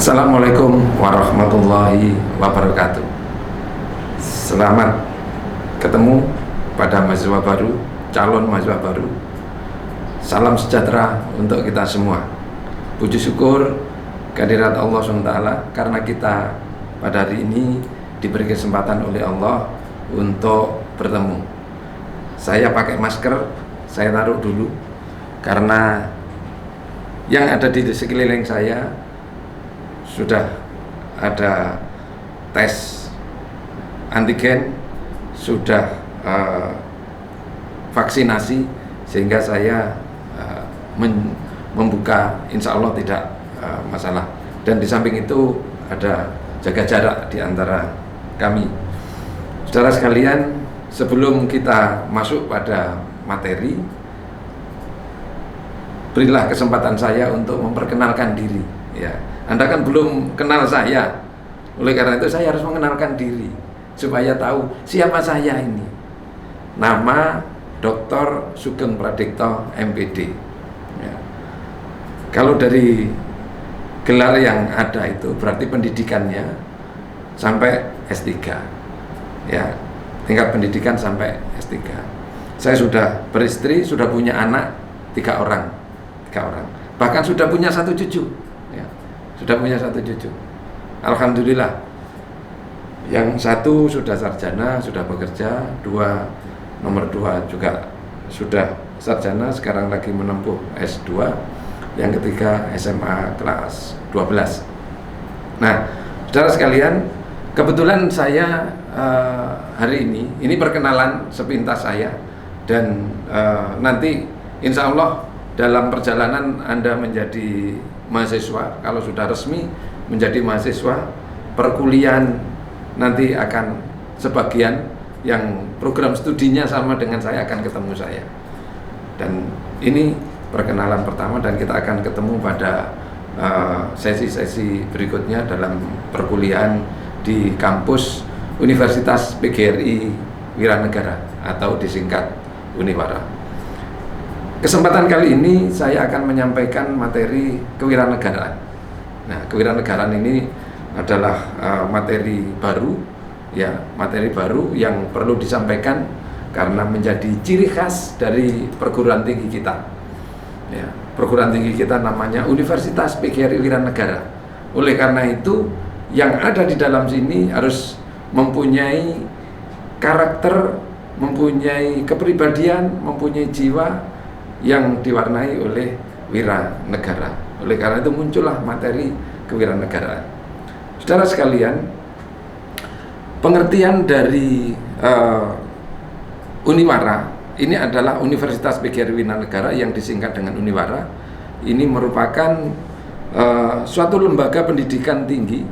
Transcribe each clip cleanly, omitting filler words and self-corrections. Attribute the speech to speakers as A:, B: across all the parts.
A: Assalamualaikum warahmatullahi wabarakatuh. Selamat ketemu pada mahasiswa baru, calon mahasiswa baru. Salam sejahtera untuk kita semua. Puji syukur kehadirat Allah SWT karena kita pada hari ini diberi kesempatan oleh Allah untuk bertemu. Saya pakai masker, saya taruh dulu karena yang ada di sekeliling saya sudah ada tes antigen, sudah vaksinasi, sehingga saya membuka insya Allah tidak masalah. Dan di samping itu ada jaga jarak di antara kami. Saudara sekalian, sebelum kita masuk pada materi, berilah kesempatan saya untuk memperkenalkan diri. Ya, Anda kan belum kenal saya, oleh karena itu saya harus mengenalkan diri supaya tahu siapa saya ini. Nama Dr. Sugeng Pradipto MPD. Ya. Kalau dari gelar yang ada itu berarti pendidikannya sampai S3. Ya, tingkat pendidikan sampai S3. Saya sudah beristri, sudah punya anak 3 orang. Bahkan sudah punya 1 cucu. Ya, sudah punya 1 cucu. Alhamdulillah. Yang 1 sudah sarjana, sudah bekerja, nomor 2 juga sudah sarjana, sekarang lagi menempuh S2. Yang ketiga SMA kelas 12. Nah, saudara sekalian, kebetulan saya hari ini perkenalan sepintas saya, dan nanti insya Allah dalam perjalanan Anda menjadi mahasiswa, kalau sudah resmi menjadi mahasiswa, perkuliahan nanti akan sebagian yang program studinya sama dengan saya akan ketemu saya. Dan ini perkenalan pertama, dan kita akan ketemu pada sesi-sesi berikutnya dalam perkuliahan di kampus Universitas PGRI Wiranegara atau disingkat Uniwara. Kesempatan kali ini saya akan menyampaikan materi kewiranegaraan. Nah, kewiranegaraan ini adalah materi baru, ya, materi baru yang perlu disampaikan karena menjadi ciri khas dari perguruan tinggi kita. Ya, perguruan tinggi kita namanya Universitas PGRI Wiranegara. Oleh karena itu, yang ada di dalam sini harus mempunyai karakter, mempunyai kepribadian, mempunyai jiwa yang diwarnai oleh wiranegara. Oleh karena itu muncullah materi kewiranegaraan. Saudara sekalian, pengertian dari Uniwara ini adalah Universitas PGRI Wiranegara yang disingkat dengan Uniwara. Ini merupakan suatu lembaga pendidikan tinggi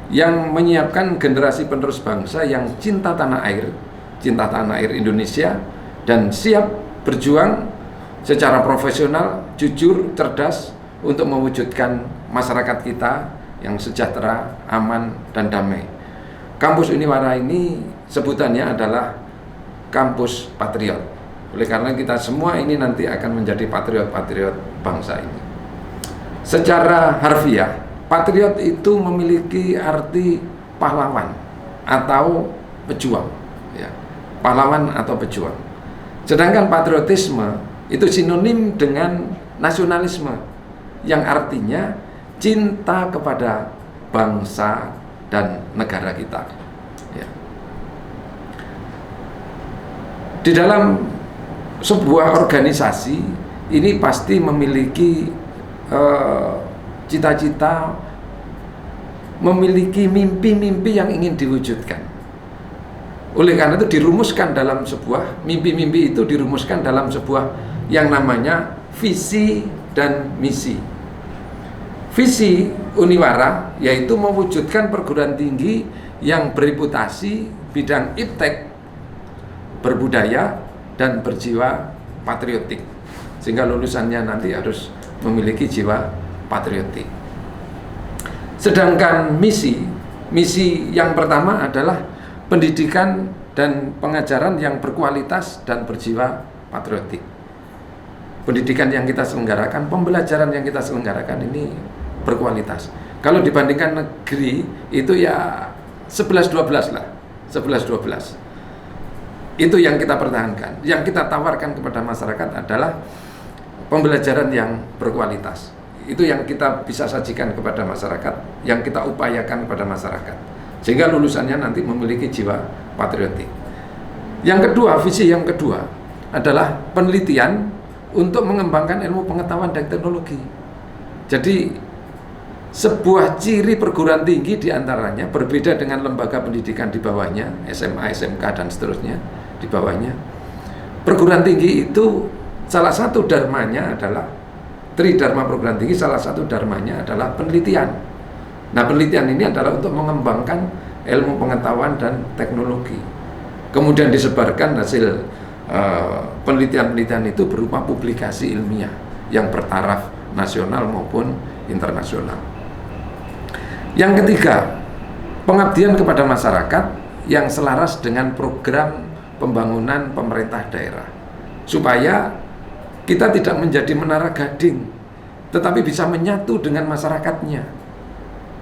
A: yang menyiapkan generasi penerus bangsa yang cinta tanah air Indonesia, dan siap berjuang secara profesional, jujur, cerdas untuk mewujudkan masyarakat kita yang sejahtera, aman, dan damai. Kampus Uniwara ini sebutannya adalah kampus patriot. Oleh karena kita semua ini nanti akan menjadi patriot-patriot bangsa ini. Secara harfiah, patriot itu memiliki arti pahlawan atau pejuang, ya. Pahlawan atau pejuang. Sedangkan patriotisme itu sinonim dengan nasionalisme, yang artinya cinta kepada bangsa dan negara kita. Ya. Di dalam sebuah organisasi ini pasti memiliki cita-cita, memiliki mimpi-mimpi yang ingin diwujudkan. Oleh karena itu dirumuskan dalam sebuah mimpi-mimpi itu dirumuskan dalam sebuah yang namanya visi dan misi. Visi Uniwara yaitu mewujudkan perguruan tinggi yang bereputasi bidang iptek, berbudaya, dan berjiwa patriotik, sehingga lulusannya nanti harus memiliki jiwa patriotik. Sedangkan misi yang pertama adalah pendidikan dan pengajaran yang berkualitas dan berjiwa patriotik. Pendidikan yang kita selenggarakan, pembelajaran yang kita selenggarakan ini berkualitas. Kalau dibandingkan negeri itu ya 11-12 lah, 11-12. Itu yang kita pertahankan. Yang kita tawarkan kepada masyarakat adalah pembelajaran yang berkualitas. Itu yang kita bisa sajikan kepada masyarakat, yang kita upayakan kepada masyarakat, sehingga lulusannya nanti memiliki jiwa patriotik. Yang kedua, visi yang kedua adalah penelitian untuk mengembangkan ilmu pengetahuan dan teknologi. Jadi sebuah ciri perguruan tinggi diantaranya berbeda dengan lembaga pendidikan di bawahnya, SMA, SMK dan seterusnya di bawahnya. Perguruan tinggi itu salah satu dharmanya adalah Tridharma perguruan tinggi, salah satu dharmanya adalah penelitian. Nah, penelitian ini adalah untuk mengembangkan ilmu pengetahuan dan teknologi. Kemudian disebarkan hasil penelitian-penelitian itu berupa publikasi ilmiah yang bertaraf nasional maupun internasional. Yang ketiga, pengabdian kepada masyarakat yang selaras dengan program pembangunan pemerintah daerah, supaya kita tidak menjadi menara gading, tetapi bisa menyatu dengan masyarakatnya.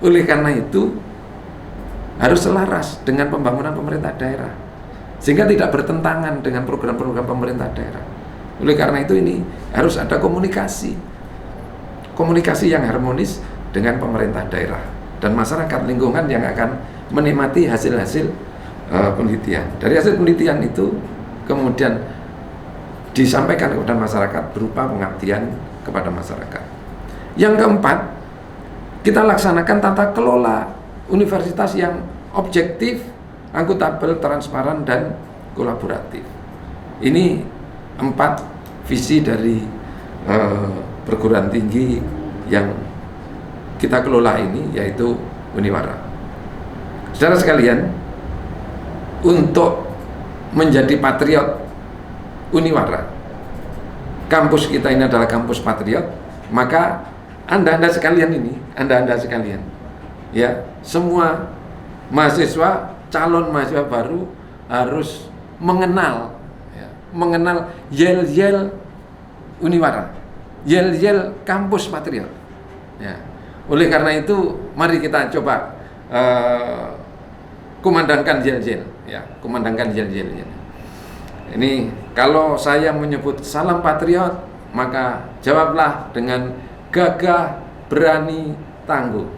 A: Oleh karena itu, harus selaras dengan pembangunan pemerintah daerah, sehingga tidak bertentangan dengan program-program pemerintah daerah. Oleh karena itu ini harus ada komunikasi yang harmonis dengan pemerintah daerah dan masyarakat lingkungan yang akan menikmati hasil-hasil penelitian. Dari hasil penelitian itu kemudian disampaikan kepada masyarakat berupa pengabdian kepada masyarakat. Yang keempat, kita laksanakan tata kelola universitas yang objektif, akuntabel, transparan, dan kolaboratif. Ini 4 visi dari perguruan tinggi yang kita kelola ini, yaitu Uniwara. Saudara sekalian, untuk menjadi patriot Uniwara, kampus kita ini adalah kampus patriot, maka anda sekalian ini, anda sekalian, ya, semua mahasiswa, calon mahasiswa baru harus mengenal, ya, mengenal yel-yel Uniwara, yel-yel kampus patriot. Ya. Oleh karena itu, mari kita coba kumandangkan yel-yel, ya, kumandangkan yel-yel. Ini kalau saya menyebut salam patriot, maka jawablah dengan gagah, berani, tangguh.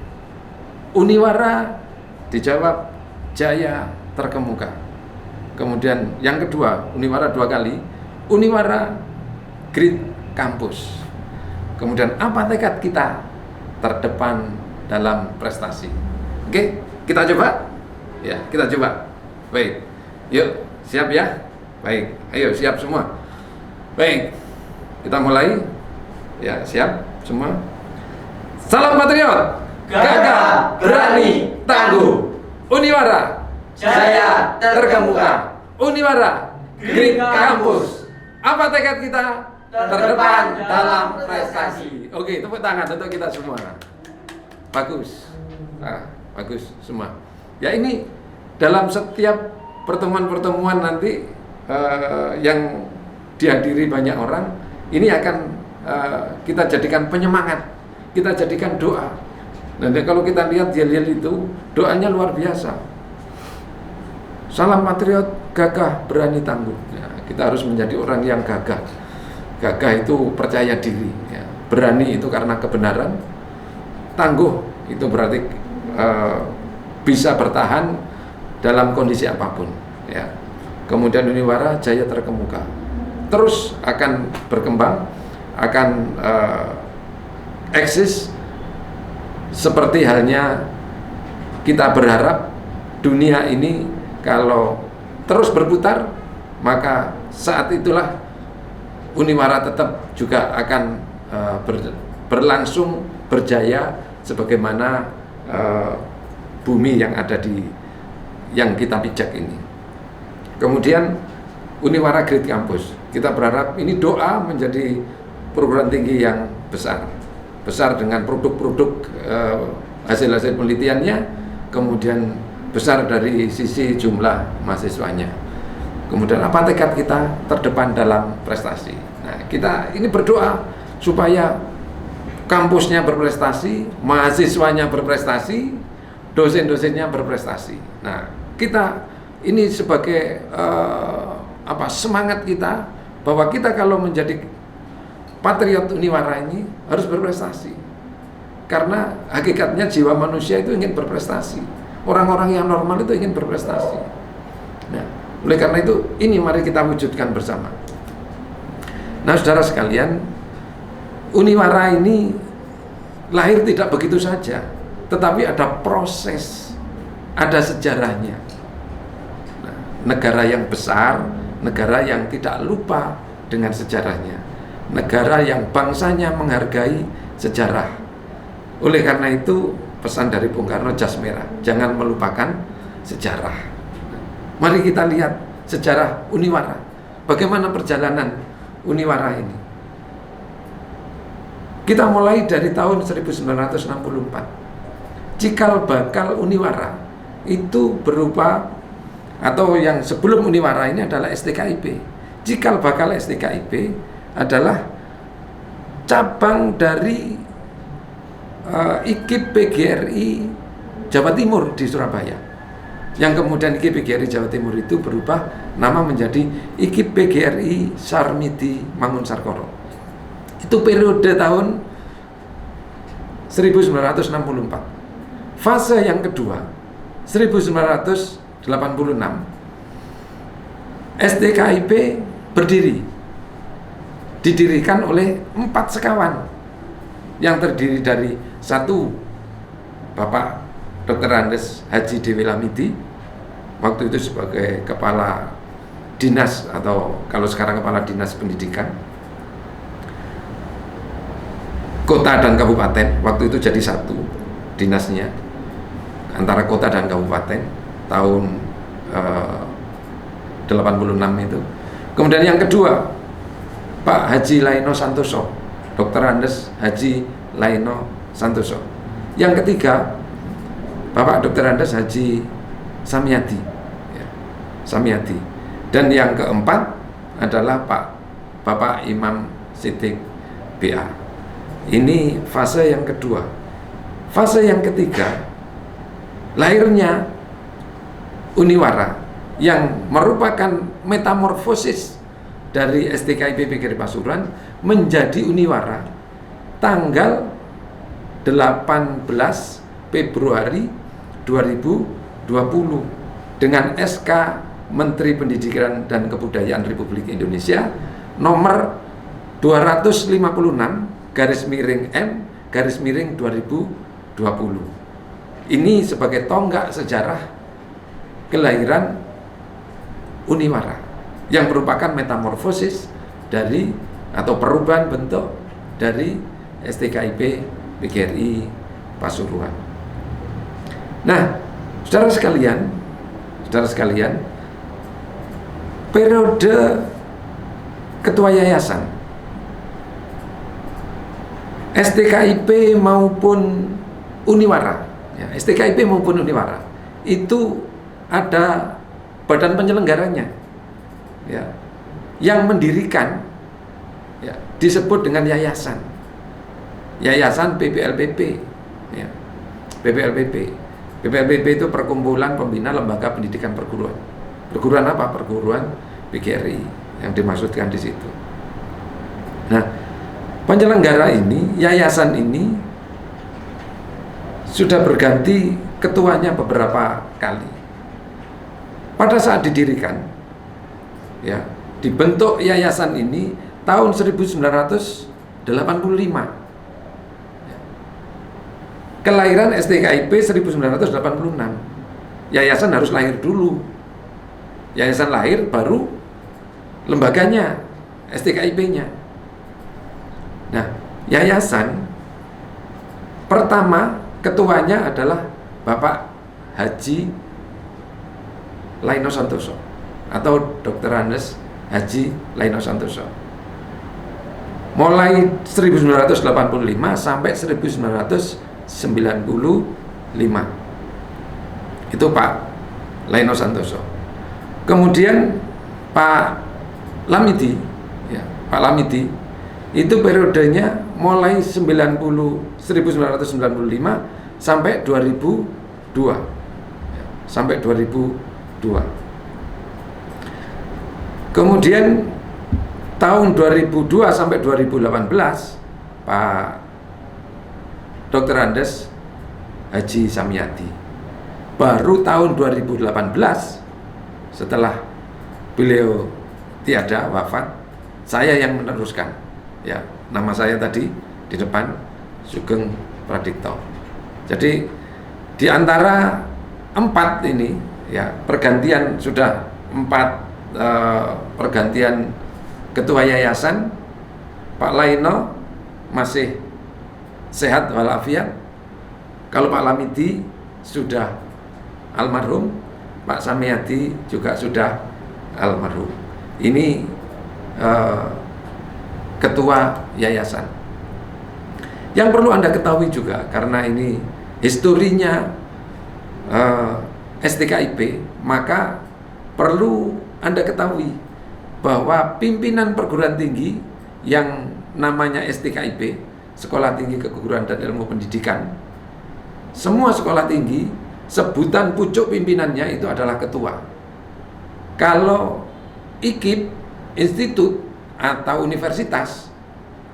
A: Uniwara dijawab jaya terkemuka. Kemudian yang kedua, Uniwara 2 kali, Uniwara Great Campus. Kemudian apa tekad kita? Terdepan dalam prestasi. Oke, kita coba? Ya, kita coba. Baik, yuk, siap ya? Baik, ayo siap semua. Baik, kita mulai. Ya, siap semua. Salam patriot, gagah, berani, tangguh. Uniwara jaya terkemuka. Uniwara Great Campus. Apa tekad kita? Terdepan dalam prestasi. Oke, tepuk tangan untuk kita semua. Bagus. Bagus semua. Ya, ini dalam setiap pertemuan-pertemuan nanti yang dihadiri banyak orang, ini akan kita jadikan penyemangat, kita jadikan doa. Nanti kalau kita lihat yel-yel itu, doanya luar biasa. Salam patriot, gagah, berani, tangguh. Ya, kita harus menjadi orang yang gagah. Gagah itu percaya diri, ya. Berani itu karena kebenaran, tangguh itu berarti bisa bertahan dalam kondisi apapun, ya. Kemudian Uniwara jaya terkemuka, terus akan berkembang, akan eksis seperti halnya kita berharap dunia ini kalau terus berputar, maka saat itulah Uniwara tetap juga akan berlangsung berjaya sebagaimana bumi yang ada yang kita pijak ini. Kemudian Uniwara Great Campus, kita berharap ini doa menjadi perguruan tinggi yang besar dengan produk-produk hasil-hasil penelitiannya, kemudian besar dari sisi jumlah mahasiswanya. Kemudian apa tekad kita? Terdepan dalam prestasi. Nah, kita ini berdoa supaya kampusnya berprestasi, mahasiswanya berprestasi, dosen-dosennya berprestasi. Nah, kita ini sebagai semangat kita bahwa kita kalau menjadi patriot Uniwara ini harus berprestasi. Karena hakikatnya jiwa manusia itu ingin berprestasi. Orang-orang yang normal itu ingin berprestasi. Nah, oleh karena itu ini mari kita wujudkan bersama. Nah, saudara sekalian, Uniwara ini lahir tidak begitu saja, tetapi ada proses, ada sejarahnya. Nah, negara yang besar, negara yang tidak lupa dengan sejarahnya, negara yang bangsanya menghargai sejarah. Oleh karena itu pesan dari Bung Karno, jas merah, jangan melupakan sejarah. Mari kita lihat sejarah Uniwara, bagaimana perjalanan Uniwara ini. Kita mulai dari tahun 1964. Cikal bakal Uniwara itu berupa, atau yang sebelum Uniwara ini adalah STKIP. Cikal bakal STKIP adalah cabang dari IKIP PGRI Jawa Timur di Surabaya. Yang kemudian IKIP PGRI Jawa Timur itu berubah nama menjadi IKIP PGRI Sarmidi Mangunsarkoro. Itu periode tahun 1964. Fase yang kedua 1986, STKIP berdiri, didirikan oleh 4 sekawan yang terdiri dari satu, Bapak Dr. Andes Haji Dewi Lamidi, waktu itu sebagai kepala dinas, atau kalau sekarang kepala dinas pendidikan kota dan kabupaten. Waktu itu jadi satu dinasnya antara kota dan kabupaten tahun 86 itu. Kemudian yang kedua, Pak Haji Laino Santoso, Dr. Andes Haji Laino Santoso. Yang ketiga, Bapak Dr. Andes Haji Samyadi, ya, Samyadi. Dan yang keempat adalah Bapak Imam Siddiq BA. Ini fase yang kedua. Fase yang ketiga, lahirnya Uniwara yang merupakan metamorfosis dari STKIP PGRI Pasuruan menjadi Uniwara tanggal 18 Februari 2020 dengan SK Menteri Pendidikan dan Kebudayaan Republik Indonesia nomor 256/M/2020. Ini sebagai tonggak sejarah kelahiran Uniwara yang merupakan metamorfosis dari atau perubahan bentuk dari STKIP PGRI Pasuruan. Nah, saudara sekalian, periode ketua yayasan STKIP maupun Uniwara, ya, STKIP maupun Uniwara itu ada badan penyelenggaranya, ya, yang mendirikan, ya, disebut dengan yayasan PPLPP, ya, PPLPP itu Perkumpulan Pembina Lembaga Pendidikan Perguruan. Perguruan apa? Perguruan PGRI yang dimaksudkan di situ. Nah, penyelenggara ini, yayasan ini sudah berganti ketuanya beberapa kali. Pada saat didirikan, ya, dibentuk yayasan ini tahun 1985. Kelahiran STKIP 1986. Yayasan harus lahir dulu. Yayasan lahir baru lembaganya, STKIP-nya. Nah, yayasan pertama ketuanya adalah Bapak Haji Laino Santoso atau Dr. Andes Haji Laino Santoso. Mulai 1985 sampai 1995 itu Pak Laino Santoso. Kemudian Pak Lamidi, ya, Pak Lamidi itu periodenya mulai 1995 sampai 2002. Sampai 2002. Kemudian tahun 2002 sampai 2018 Pak Dr. Andes Haji Samyadi. Baru tahun 2018 setelah beliau tiada, wafat, saya yang meneruskan. Ya, nama saya tadi di depan Sugeng Pradipto. Jadi di antara 4 ini, ya, pergantian sudah 4 pergantian ketua yayasan. Pak Laino masih sehat walafiat. Kalau Pak Lamidi sudah almarhum, Pak Samyadi juga sudah almarhum. Ini ketua yayasan. Yang perlu Anda ketahui juga, karena ini historinya STKIP, maka perlu Anda ketahui bahwa pimpinan perguruan tinggi yang namanya STKIP, Sekolah Tinggi Keguruan dan Ilmu Pendidikan, semua sekolah tinggi, sebutan pucuk pimpinannya itu adalah ketua. Kalau IKIP, institut atau universitas,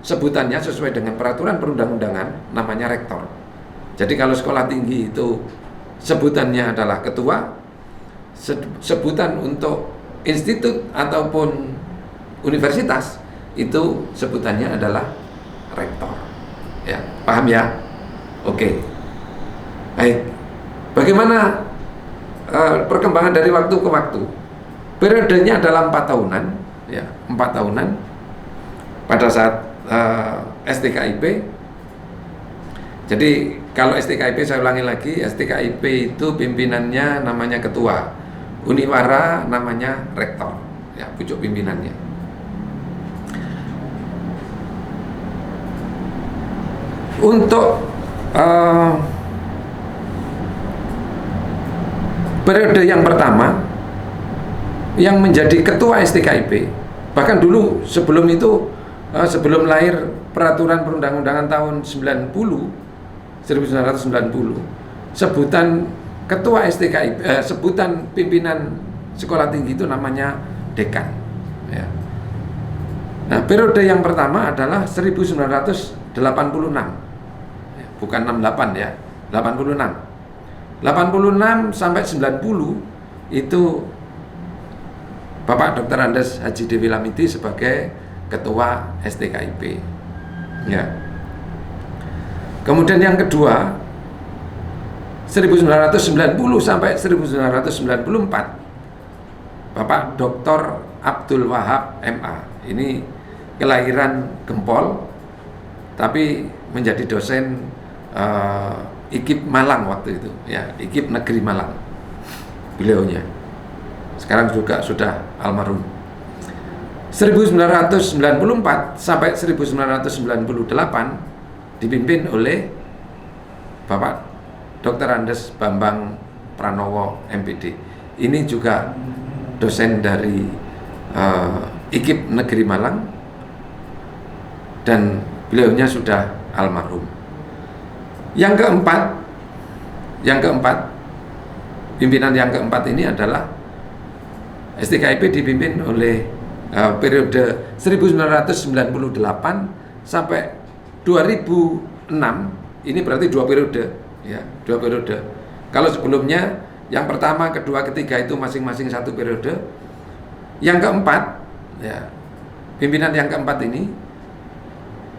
A: sebutannya sesuai dengan peraturan perundang-undangan namanya rektor. Jadi kalau sekolah tinggi itu sebutannya adalah ketua, sebutan untuk institut ataupun universitas itu sebutannya adalah rektor. Ya, paham ya? Oke. Baik. Bagaimana perkembangan dari waktu ke waktu? Periodenya adalah 4 tahunan, ya, 4 tahunan. Pada saat STKIP. Jadi kalau STKIP, saya ulangi lagi, STKIP itu pimpinannya namanya ketua, Uniwara namanya rektor, ya, pucuk pimpinannya. Untuk periode yang pertama, yang menjadi ketua STKIP, bahkan dulu sebelum itu, sebelum lahir peraturan perundang-undangan tahun 1990, sebutan ketua STKIP, sebutan pimpinan sekolah tinggi itu namanya dekan. Ya. Nah, periode yang pertama adalah 1986, bukan 68 ya, 86. 86 sampai 90 itu Bapak Dr. Andes Haji Dewi Lamidi sebagai ketua STKIP. Ya. Kemudian yang kedua 1990 sampai 1994 Bapak Dr. Abdul Wahab MA. Ini kelahiran Gempol tapi menjadi dosen IKIP Malang waktu itu, ya, IKIP Negeri Malang. Beliaunya sekarang juga sudah almarhum. 1994 sampai 1998 dipimpin oleh Bapak Dr. Andes Bambang Pranowo MPD. Ini juga dosen dari IKIP Negeri Malang dan beliaunya sudah almarhum. Yang keempat, pimpinan yang keempat ini adalah STKIP dipimpin oleh periode 1998 sampai 2006. Ini berarti 2 periode, ya, 2 periode. Kalau sebelumnya yang pertama, kedua, ketiga itu masing-masing 1 periode. Yang keempat, ya, pimpinan yang keempat ini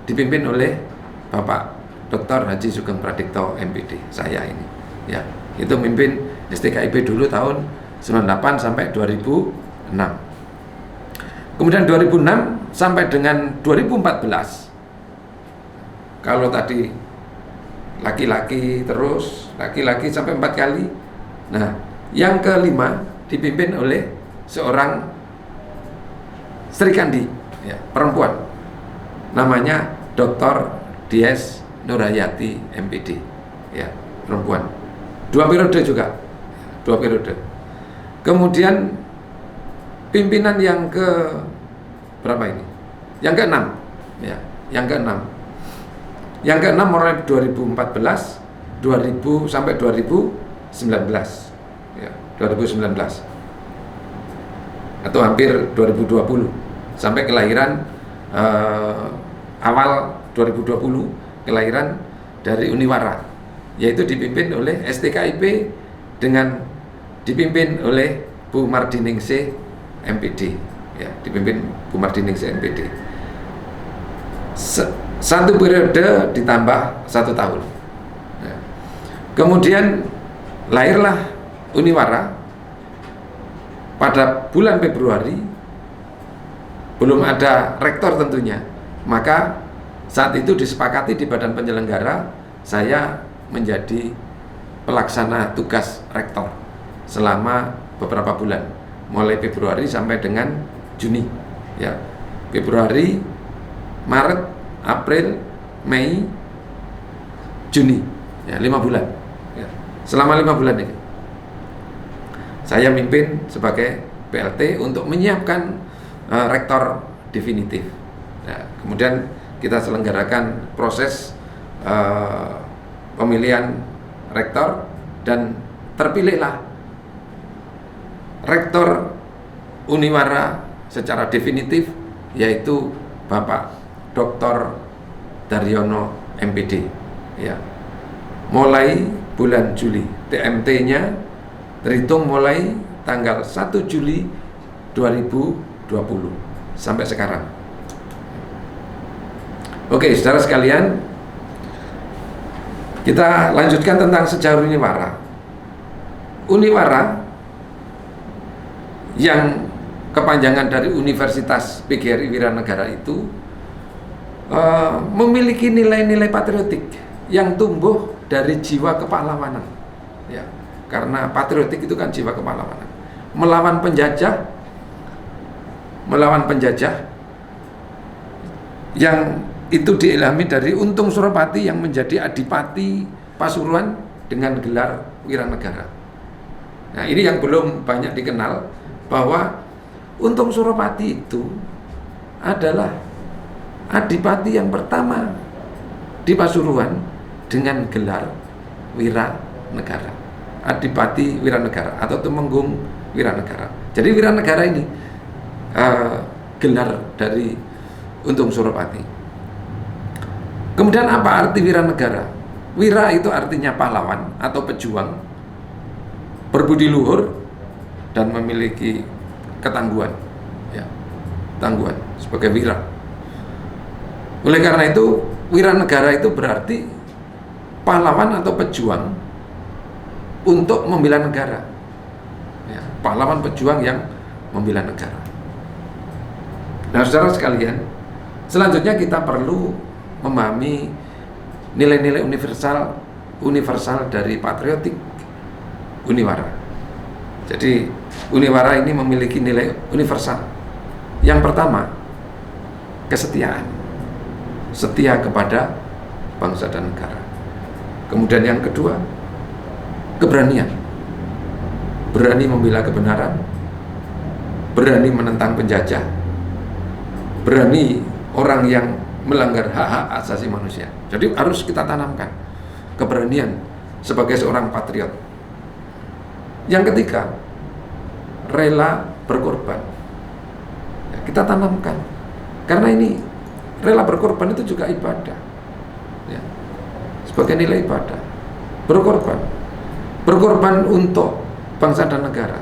A: dipimpin oleh Bapak Dr. Haji Sugeng Pradipto MPD, saya ini, ya, itu mimpin STKIP dulu tahun 98 sampai 2006. Kemudian 2006 sampai dengan 2014. Kalau tadi laki-laki terus, laki-laki sampai 4 kali. Nah, yang kelima dipimpin oleh seorang Sri Kandi, ya, perempuan. Namanya Dr. Dies Nurhayati MPD, ya, perempuan. 2 periode juga, 2 periode. Kemudian pimpinan yang ke berapa ini? Yang ke-6, ya, yang ke-6. Yang keenam mulai 2014, 2000 sampai 2019, ya, 2019 atau hampir 2020 sampai kelahiran awal 2020 kelahiran dari Uniwara, yaitu dipimpin oleh STKIP dengan dipimpin oleh Bu Mardiningsih MPD, ya, dipimpin Bu Mardiningsih MPD. Satu periode ditambah 1 tahun. Ya. Kemudian lahirlah Uniwara pada bulan Februari, belum ada rektor tentunya, maka saat itu disepakati di badan penyelenggara saya menjadi pelaksana tugas rektor selama beberapa bulan, mulai Februari sampai dengan Juni, ya. Februari, Maret, April, Mei, Juni, ya, 5 bulan, ya. Selama 5 bulan ini saya mimpin sebagai PLT untuk menyiapkan rektor definitif. Nah, kemudian kita selenggarakan proses pemilihan rektor dan terpilihlah rektor Uniwara secara definitif, yaitu Bapak Dr. Daryono MPD, ya. Mulai bulan Juli, TMT-nya terhitung mulai tanggal 1 Juli 2020 sampai sekarang. Oke, saudara sekalian, kita lanjutkan tentang sejarah Uniwara. Uniwara yang kepanjangan dari Universitas PGRI Wiranegara itu memiliki nilai-nilai patriotik yang tumbuh dari jiwa kepahlawanan, ya. Karena patriotik itu kan jiwa kepahlawanan, melawan penjajah yang itu diilhami dari Untung Suropati yang menjadi Adipati Pasuruan dengan gelar Wiranegara. Nah, ini yang belum banyak dikenal, bahwa Untung Suropati itu adalah Adipati yang pertama di Pasuruan dengan gelar Wiranegara, Adipati Wiranegara atau Tumenggung Wiranegara. Jadi Wiranegara ini gelar dari Untung Suropati. Kemudian apa arti Wiranegara? Wira itu artinya pahlawan atau pejuang, berbudi luhur dan memiliki ketangguhan, ya, tangguhan sebagai wira. Oleh karena itu, Wiranegara itu berarti pahlawan atau pejuang untuk membela negara, ya, pahlawan pejuang yang membela negara. Nah, saudara sekalian, selanjutnya kita perlu memahami nilai-nilai universal dari patriotik Uniwara. Jadi Uniwara ini memiliki nilai universal. Yang pertama, kesetiaan, setia kepada bangsa dan negara. Kemudian yang kedua, keberanian, berani membela kebenaran, berani menentang penjajah, berani orang yang melanggar hak-hak asasi manusia. Jadi harus kita tanamkan keberanian sebagai seorang patriot. Yang ketiga, rela berkorban. Ya, kita tanamkan, karena ini rela berkorban itu juga ibadah, ya, sebagai nilai ibadah. Berkorban untuk bangsa dan negara,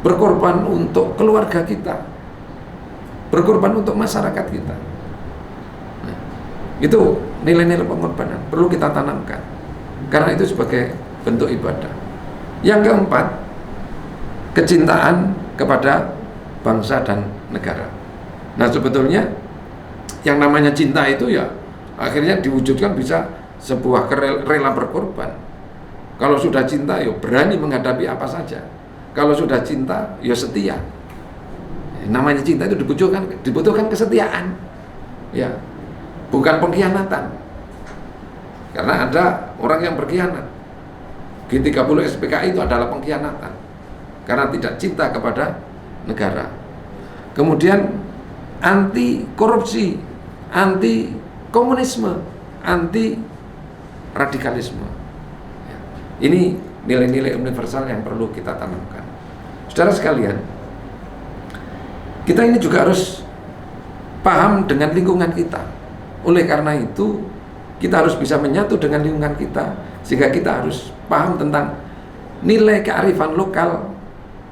A: berkorban untuk keluarga kita, berkorban untuk masyarakat kita. Nah, itu nilai-nilai pengorbanan perlu kita tanamkan, karena itu sebagai bentuk ibadah. Yang keempat, kecintaan kepada bangsa dan negara. Nah, sebetulnya yang namanya cinta itu ya akhirnya diwujudkan bisa sebuah rela berkorban. Kalau sudah cinta, ya berani menghadapi apa saja. Kalau sudah cinta, ya setia. Namanya cinta itu dibutuhkan kesetiaan, ya, bukan pengkhianatan. Karena ada orang yang berkhianat. G30 SPKI itu adalah pengkhianatan karena tidak cinta kepada negara. Kemudian anti korupsi, anti komunisme, anti radikalisme. Ini nilai-nilai universal yang perlu kita tanamkan. Saudara sekalian, kita ini juga harus paham dengan lingkungan kita. Oleh karena itu, kita harus bisa menyatu dengan lingkungan kita, sehingga kita harus paham tentang nilai kearifan lokal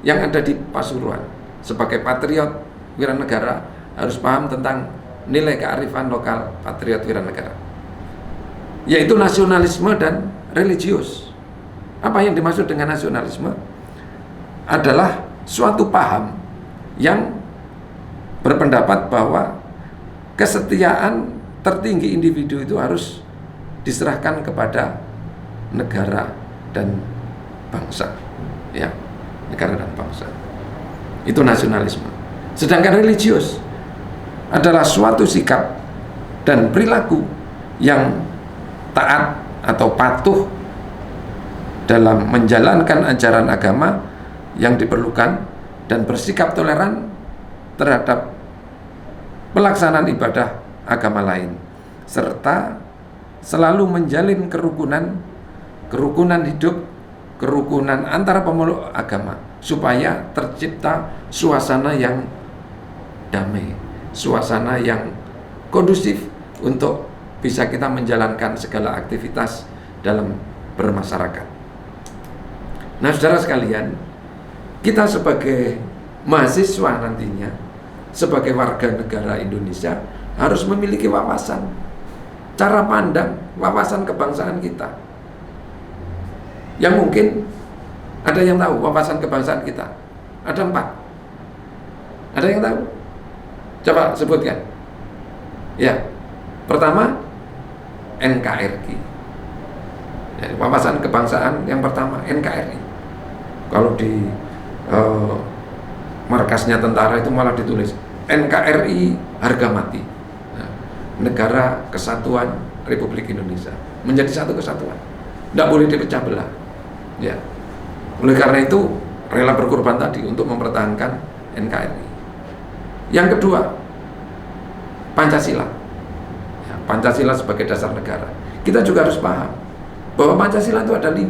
A: yang ada di Pasuruan. Sebagai patriot Wiranegara, harus paham tentang nilai kearifan lokal patriot Wiranegara, yaitu nasionalisme dan religius. Apa yang dimaksud dengan nasionalisme? Adalah suatu paham yang berpendapat bahwa kesetiaan tertinggi individu itu harus diserahkan kepada negara dan bangsa, ya, negara dan bangsa. Itu nasionalisme. Sedangkan religius adalah suatu sikap dan perilaku yang taat atau patuh dalam menjalankan ajaran agama yang diperlukan dan bersikap toleran terhadap pelaksanaan ibadah agama lain, serta selalu menjalin kerukunan hidup, kerukunan antara pemeluk agama, supaya tercipta suasana yang damai, suasana yang kondusif untuk bisa kita menjalankan segala aktivitas dalam bermasyarakat. Nah, saudara sekalian, kita sebagai mahasiswa nantinya, sebagai warga negara Indonesia, harus memiliki wawasan, cara pandang, wawasan kebangsaan kita. Yang mungkin ada yang tahu wawasan kebangsaan kita. Ada 4. Ada yang tahu? Coba sebutkan. Ya, pertama NKRI. Ya, wawasan kebangsaan yang pertama NKRI. Kalau di markasnya tentara itu malah ditulis NKRI harga mati. Nah, Negara Kesatuan Republik Indonesia menjadi satu kesatuan, tidak boleh dipecah belah. Ya, oleh karena itu rela berkorban tadi untuk mempertahankan NKRI. Yang kedua, Pancasila. Ya, Pancasila sebagai dasar negara. Kita juga harus paham bahwa Pancasila itu ada 5.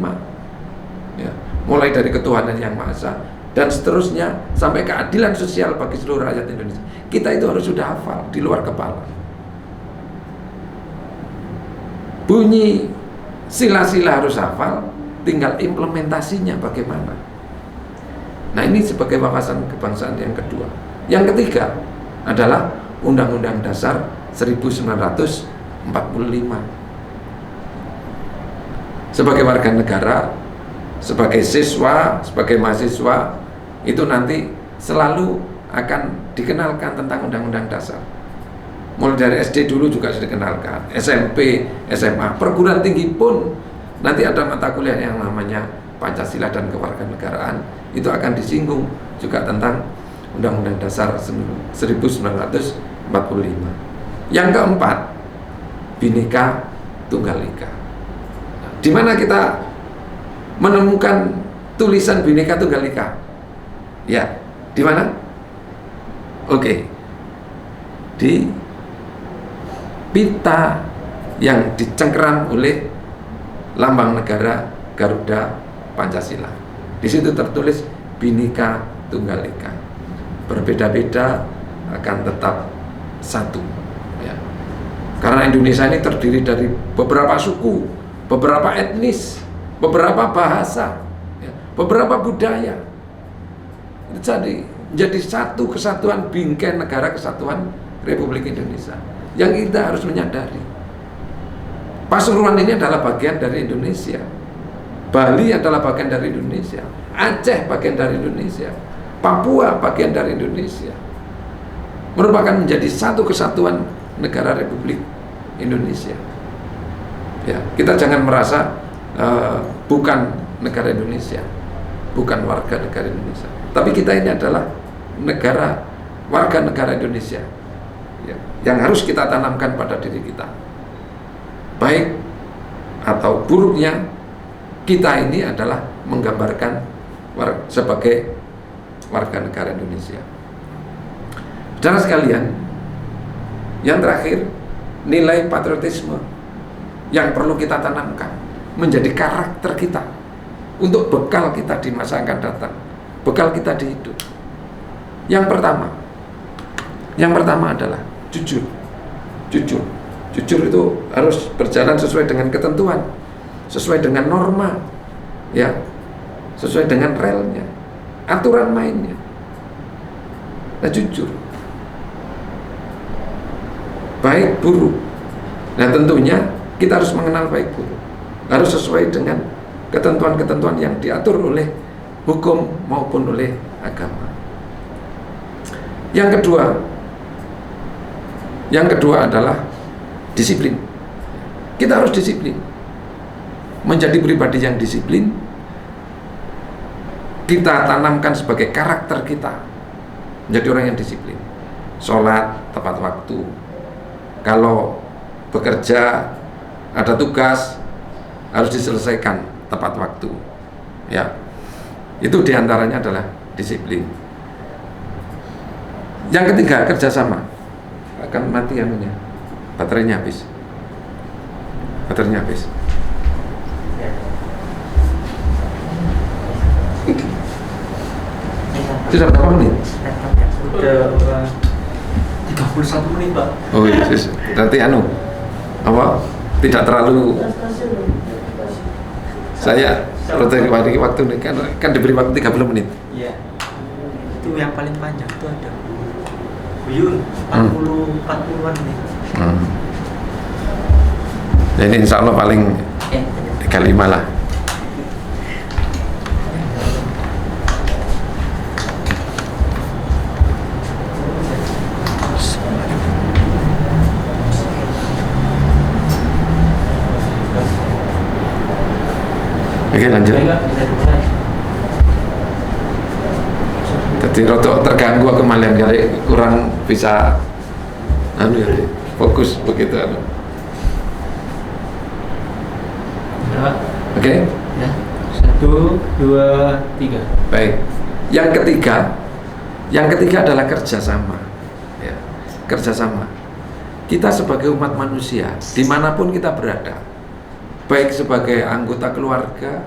A: Ya, mulai dari ketuhanan yang Maha Esa dan seterusnya sampai keadilan sosial bagi seluruh rakyat Indonesia. Kita itu harus sudah hafal di luar kepala. Bunyi sila-sila harus hafal, tinggal implementasinya bagaimana. Nah, ini sebagai wawasan kebangsaan yang kedua. Yang ketiga adalah Undang-Undang Dasar 1945. Sebagai warga negara, sebagai siswa, sebagai mahasiswa, itu nanti selalu akan dikenalkan tentang Undang-Undang Dasar. Mulai dari SD dulu juga sudah dikenalkan, SMP, SMA, perguruan tinggi pun nanti ada mata kuliah yang namanya Pancasila dan Kewarganegaraan. Itu akan disinggung juga tentang Undang-Undang Dasar 1945. Yang keempat, Bhinneka Tunggal Ika. Di mana kita menemukan tulisan Bhinneka Tunggal Ika? Ya, di mana? Oke. Di pita yang dicengkeram oleh lambang negara Garuda Pancasila. Di situ tertulis Bhinneka Tunggal Ika. Berbeda-beda akan tetap satu. Ya. Karena Indonesia ini terdiri dari beberapa suku, beberapa etnis, beberapa bahasa, ya, beberapa budaya. Jadi satu kesatuan bingkai negara kesatuan Republik Indonesia yang kita harus menyadari. Pasuruan ini adalah bagian dari Indonesia, Bali adalah bagian dari Indonesia, Aceh bagian dari Indonesia, Papua bagian dari Indonesia, merupakan menjadi satu kesatuan negara Republik Indonesia. Ya, kita jangan merasa bukan negara Indonesia, bukan warga negara Indonesia, tapi kita ini adalah warga negara Indonesia, ya, yang harus kita tanamkan pada diri kita. Baik atau buruknya, kita ini adalah menggambarkan sebagai warga negara Indonesia. Saudara sekalian, yang terakhir, nilai patriotisme yang perlu kita tanamkan menjadi karakter kita untuk bekal kita di masa akan datang, bekal kita di hidup. Yang pertama adalah jujur. Jujur itu harus berjalan sesuai dengan ketentuan, sesuai dengan norma, ya, sesuai dengan relnya, aturan mainnya. Nah, jujur, baik buruk. Nah, tentunya kita harus mengenal baik buruk, harus sesuai dengan ketentuan-ketentuan yang diatur oleh hukum maupun oleh agama. Yang kedua adalah disiplin. Kita harus disiplin. Menjadi pribadi yang disiplin, kita tanamkan sebagai karakter kita menjadi orang yang disiplin. Sholat tepat waktu. Kalau bekerja ada tugas harus diselesaikan tepat waktu. Ya, itu diantaranya adalah disiplin. Yang ketiga, kerjasama. Akan mati anunya, baterainya habis. Sudah berapa menit?
B: Sudah 31 menit, Pak.
A: Oh iya, nanti tidak terlalu. Saya kalau tadi waktu ini kan diberi waktu 30 menit.
B: Iya. Itu yang paling panjang itu ada Buyur 40-an menit.
A: Jadi insya Allah paling 35 lah. Oke, lanjut. Jadi rotok terganggu aku malam kali kurang bisa fokus begitu. Oke.
B: Ya. 1, 2, 3.
A: Baik. Yang ketiga adalah kerjasama. Ya, kerjasama. Kita sebagai umat manusia, dimanapun kita berada, baik sebagai anggota keluarga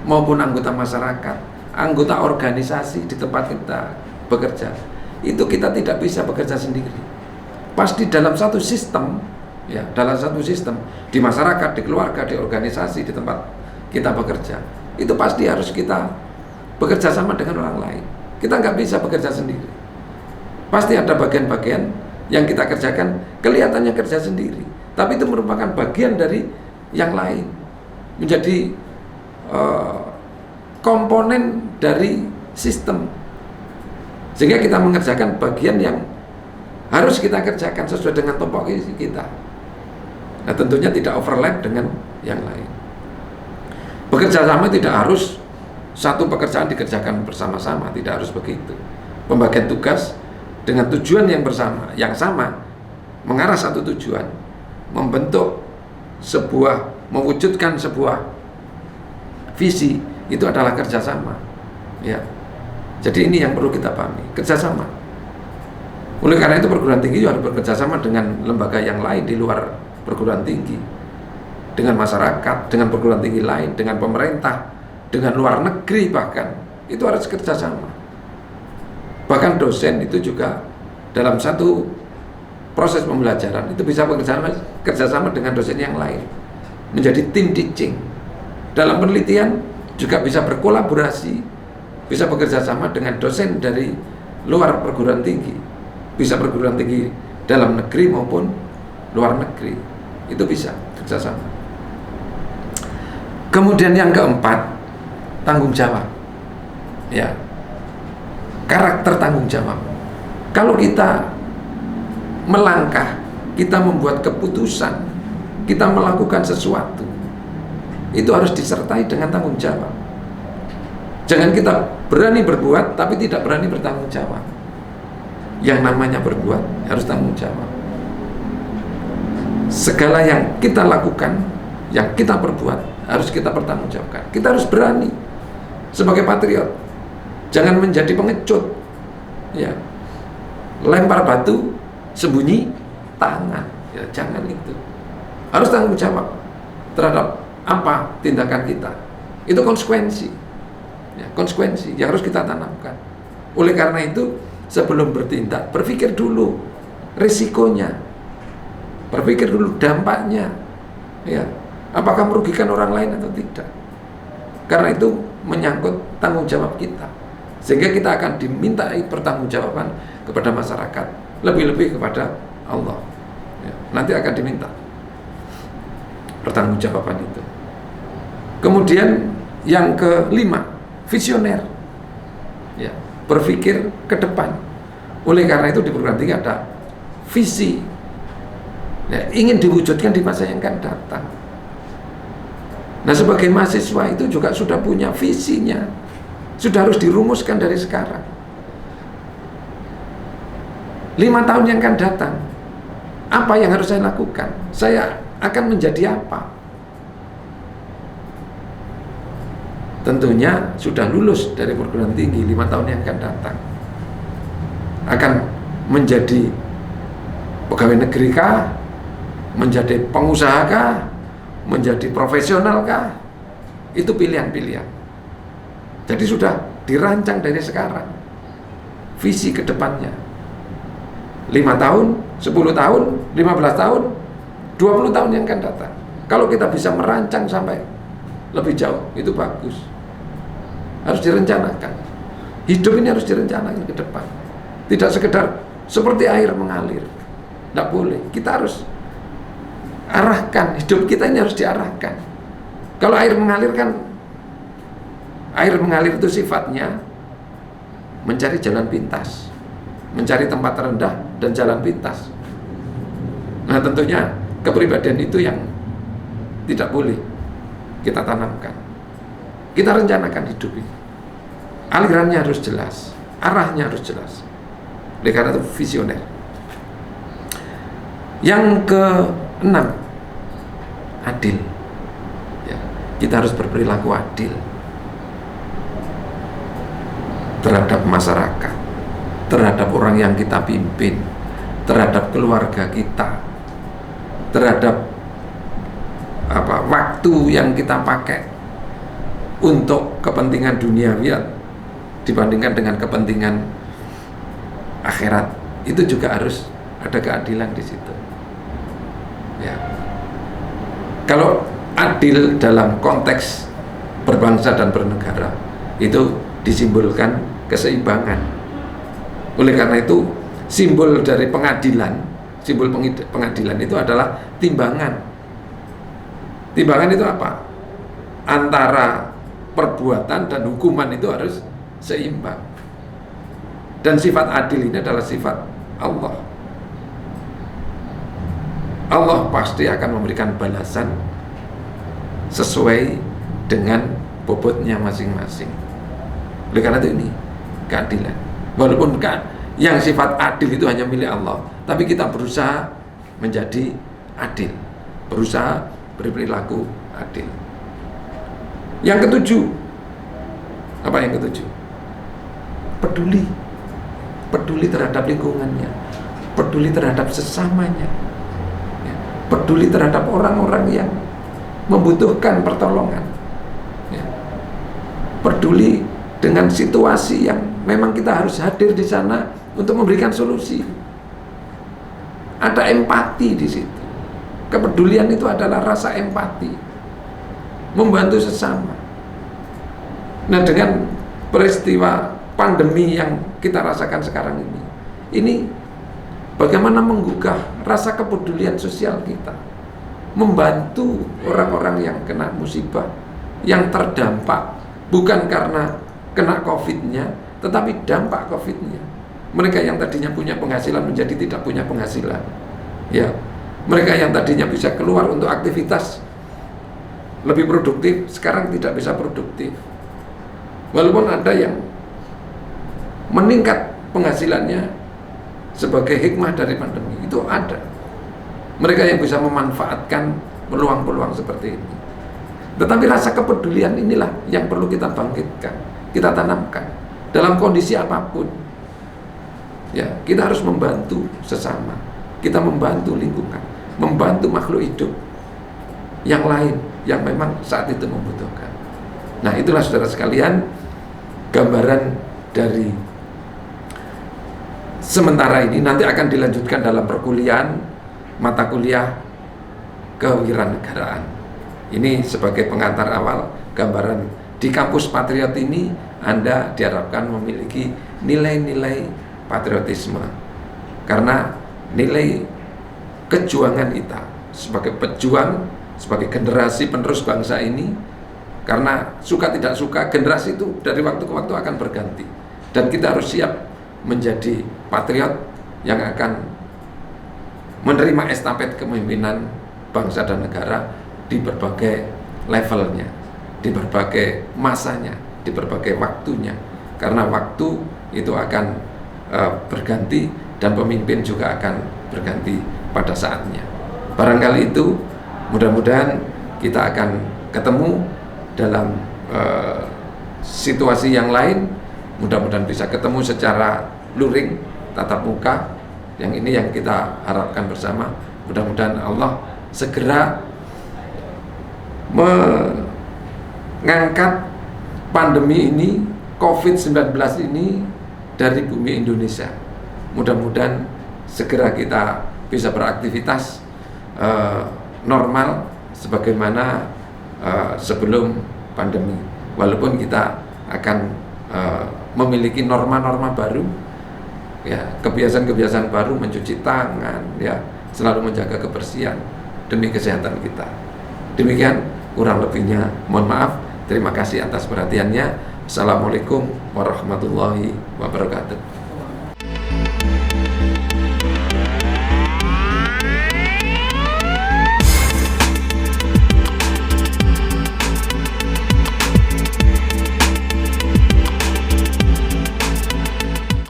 A: maupun anggota masyarakat, anggota organisasi di tempat kita bekerja, itu kita tidak bisa bekerja sendiri. Pasti dalam satu sistem, ya, dalam satu sistem di masyarakat, di keluarga, di organisasi, di tempat kita bekerja, itu pasti harus kita bekerja sama dengan orang lain. Kita nggak bisa bekerja sendiri. Pasti ada bagian-bagian yang kita kerjakan kelihatannya kerja sendiri, tapi itu merupakan bagian dari yang lain, menjadi komponen dari sistem, sehingga kita mengerjakan bagian yang harus kita kerjakan sesuai dengan tupoksi kita. Nah, tentunya tidak overlap dengan yang lain. Bekerja sama tidak harus satu pekerjaan dikerjakan bersama-sama, tidak harus begitu. Pembagian tugas dengan tujuan yang bersama, yang sama, mengarah satu tujuan, mewujudkan sebuah visi, itu adalah kerjasama. Ya. Jadi ini yang perlu kita pahami, kerjasama. Oleh karena itu perguruan tinggi harus bekerjasama dengan lembaga yang lain di luar perguruan tinggi, dengan masyarakat, dengan perguruan tinggi lain, dengan pemerintah, dengan luar negeri, bahkan itu harus kerjasama. Bahkan dosen itu juga dalam satu proses pembelajaran itu bisa kerjasama dengan dosen yang lain, menjadi tim teaching. Dalam penelitian juga bisa berkolaborasi, bisa bekerja sama dengan dosen dari luar perguruan tinggi, bisa perguruan tinggi dalam negeri maupun luar negeri, itu bisa kerjasama. Kemudian yang keempat, tanggung jawab. Ya, karakter tanggung jawab. Kalau kita melangkah, kita membuat keputusan, kita melakukan sesuatu, itu harus disertai dengan tanggung jawab. Jangan kita berani berbuat tapi tidak berani bertanggung jawab. Yang namanya berbuat harus tanggung jawab. Segala yang kita lakukan, yang kita perbuat, harus kita pertanggungjawabkan. Kita harus berani sebagai patriot. Jangan menjadi pengecut. Ya. Lempar batu, sembunyi tangan. Ya, jangan itu. Harus tanggung jawab. terhadap apa tindakan kita. Itu konsekuensi, ya, konsekuensi yang harus kita tanamkan. Oleh karena itu, sebelum bertindak, berpikir dulu risikonya, berpikir dulu dampaknya, ya, apakah merugikan orang lain atau tidak. Karena itu menyangkut tanggung jawab kita, sehingga kita akan dimintai pertanggungjawaban kepada masyarakat, lebih-lebih kepada Allah, ya, nanti akan diminta pertanggungjawaban itu. Kemudian yang kelima, visioner, ya, berpikir ke depan. Oleh karena itu di perguruan tinggi ada visi, ya, ingin diwujudkan di masa yang akan datang. Nah, sebagai mahasiswa itu juga sudah punya visinya, sudah harus dirumuskan dari sekarang. 5 tahun yang akan datang, apa yang harus saya lakukan? Saya akan menjadi apa? Tentunya sudah lulus dari perguruan tinggi 5 tahun yang akan datang, akan menjadi pegawai negeri kah, menjadi pengusaha kah, menjadi profesional kah? Itu pilihan-pilihan. Jadi sudah dirancang dari sekarang visi ke depannya. 5 tahun, 10 tahun, 15 tahun, 20 tahun yang akan datang. Kalau kita bisa merancang sampai lebih jauh, itu bagus. Harus direncanakan. Hidup ini harus direncanakan ke depan. Tidak sekedar seperti air mengalir. Tidak boleh. Kita harus arahkan. Hidup kita ini harus diarahkan. Kalau air mengalir kan, air mengalir itu sifatnya mencari jalan pintas, mencari tempat rendah dan jalan pintas. Nah, tentunya kepribadian itu yang tidak boleh kita tanamkan. Kita rencanakan hidup ini. Alirannya harus jelas, arahnya harus jelas. Oleh karena itu visioner. Yang ke-6, adil. Ya, kita harus berperilaku adil terhadap masyarakat, terhadap orang yang kita pimpin, terhadap keluarga kita, terhadap waktu yang kita pakai untuk kepentingan duniawi dibandingkan dengan kepentingan akhirat. Itu juga harus ada keadilan di situ. Ya. Kalau adil dalam konteks berbangsa dan bernegara, itu disimbolkan keseimbangan. Oleh karena itu, simbol dari pengadilan, simbol pengadilan itu adalah timbangan. Timbangan itu apa? Antara perbuatan dan hukuman itu harus seimbang. Dan sifat adil ini adalah sifat Allah. Allah pasti akan memberikan balasan sesuai dengan bobotnya masing-masing. Oleh karena itu ini keadilan. Walaupun yang sifat adil itu hanya milik Allah, tapi kita berusaha menjadi adil, berusaha berperilaku adil. Yang ke-7, apa yang ke-7? Peduli terhadap lingkungannya, peduli terhadap sesamanya, ya, peduli terhadap orang-orang yang membutuhkan pertolongan, ya, peduli dengan situasi yang memang kita harus hadir di sana untuk memberikan solusi. Ada empati di situ. Kepedulian itu adalah rasa empati, membantu sesama. Nah, dengan peristiwa pandemi yang kita rasakan sekarang ini bagaimana menggugah rasa kepedulian sosial kita, membantu orang-orang yang kena musibah, yang terdampak bukan karena kena COVID-nya, tetapi dampak COVID-nya. Mereka yang tadinya punya penghasilan menjadi tidak punya penghasilan, ya. Mereka yang tadinya bisa keluar untuk aktivitas lebih produktif, sekarang tidak bisa produktif. Walaupun ada yang meningkat penghasilannya sebagai hikmah dari pandemi, itu ada. Mereka yang bisa memanfaatkan peluang-peluang seperti ini. Tetapi rasa kepedulian inilah yang perlu kita bangkitkan, kita tanamkan dalam kondisi apapun. Ya, kita harus membantu sesama, kita membantu lingkungan, membantu makhluk hidup. yang lain yang memang saat itu membutuhkan. Nah, itulah saudara sekalian gambaran dari sementara ini. Nanti akan dilanjutkan dalam perkuliahan mata kuliah kewirannegaraan. Ini sebagai pengantar awal gambaran di kampus Patriot ini. Anda diharapkan memiliki nilai-nilai patriotisme, karena nilai kejuangan kita sebagai pejuang, sebagai generasi penerus bangsa ini. Karena suka tidak suka, generasi itu dari waktu ke waktu akan berganti, dan kita harus siap menjadi patriot yang akan menerima estafet kepemimpinan bangsa dan negara di berbagai levelnya, di berbagai masanya, di berbagai waktunya. Karena waktu itu akan berganti, dan pemimpin juga akan berganti pada saatnya. Barangkali itu, mudah-mudahan kita akan ketemu dalam situasi yang lain. Mudah-mudahan bisa ketemu secara luring, tatap muka. Yang ini yang kita harapkan bersama. Mudah-mudahan Allah segera mengangkat pandemi ini, COVID-19 ini dari bumi Indonesia. Mudah-mudahan segera kita bisa beraktivitas normal sebagaimana sebelum pandemi. Walaupun kita akan memiliki norma-norma baru, ya, kebiasaan-kebiasaan baru, mencuci tangan, ya, selalu menjaga kebersihan demi kesehatan kita. Demikian kurang lebihnya, mohon maaf. Terima kasih atas perhatiannya. Assalamualaikum warahmatullahi wabarakatuh.